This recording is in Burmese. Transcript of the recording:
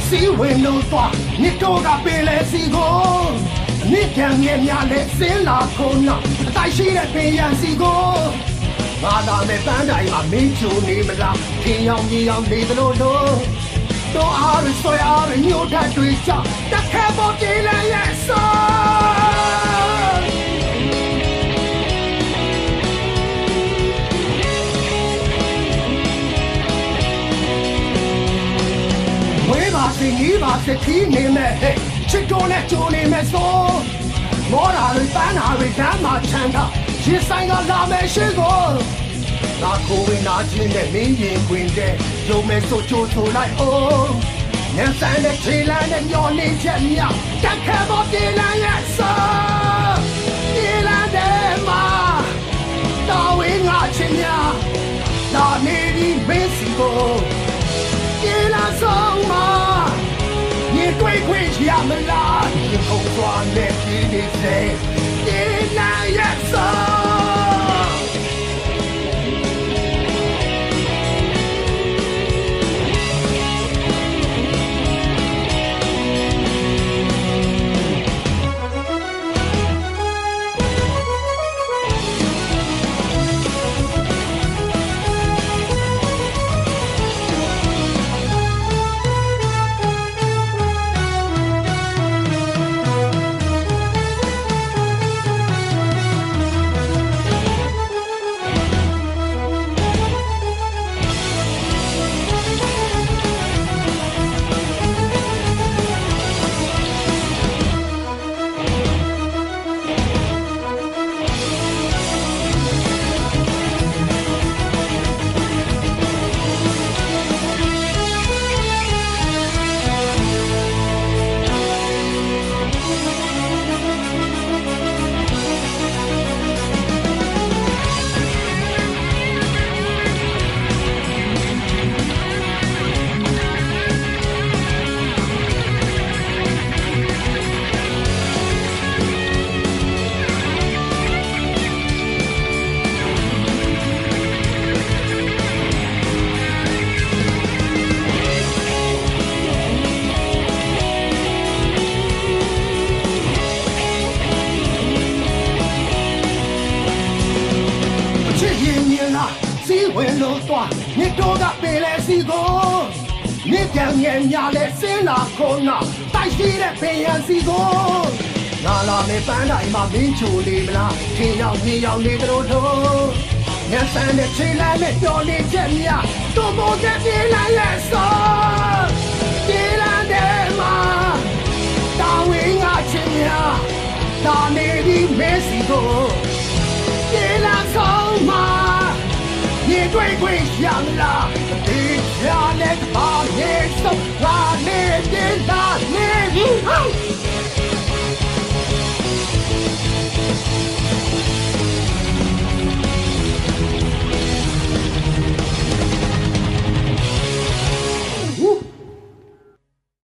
စီဝင်လို့သွားမြစ်တော့ကပင်လဲစီကိုမြစ်ကံငယ်များနဲ့စင်းလာခုံနောက်အတိုက်ရှိတဲ့ပင်ရန်စီကိုငါလာမဲ့ပန်းတိုင်းမှာမင်းချိုနေမလားခင်ရောက်မြေရောက်နေသလိုလို့တော့အားရဆွဲအားရညှို့တတ်တွေကြောင့်တက်ခဲပေါ်ပြေးလဲရဲ့ဆောစီနီးပါစခီးနေမဲ့ဟဲ့ချစ်တော်နဲ့ကြိုနေမဲ့ဆိုမော်ရာတွေပန်းနာတွေဓမ်းမှာချမ်းသာရေဆိုင်ကလာမဲ့ရှိကိုနာကိုဝင်နာချင်းနဲ့မင်းရင်ခွင်တဲ့ရုံမဲ့ဆိုချိုးဆိုလိုက်အောင်ညံစမ်းတဲ့ခြေလမ်းနဲ့မျောနေချက်မြတက်ခဲပေါ်ပြေးလန်းရဲ့ဆိုပြေးလန်းတဲ့မှာတော်ဝင်းငါချင်းများလာနေဒီမင်းစီကိုပြေးလန်းဆုံးမှာ对亏下门来，以后赚的比你谁，你难也走。စီဝင်လို့သွားမြစ်တော့ကပင်လဲစီကိုမြစ်ကံငယ်များလဲစင်းလာခုံနောက်တိုက်ရှိတဲ့ပင်ရန်စီကိုငါလာမဲ့ပန်းတိုင်းမှာမင်းချိုနေမလားခင်ရောက်မြေရောက်နေတို့တို့ညဆန်းတဲ့ခြေလမ်းနဲ့မျောနေချက်များတို့မို့တဲ့ပြေးလိုက်ရဲ့စောပြေးလာတဲ့မှာတာဝင်းငါချင်းများတာနေဒီမဲစီကိုပြေးလာဆုံးမှာ你对归乡啦，地下那个把你送，把你的那你。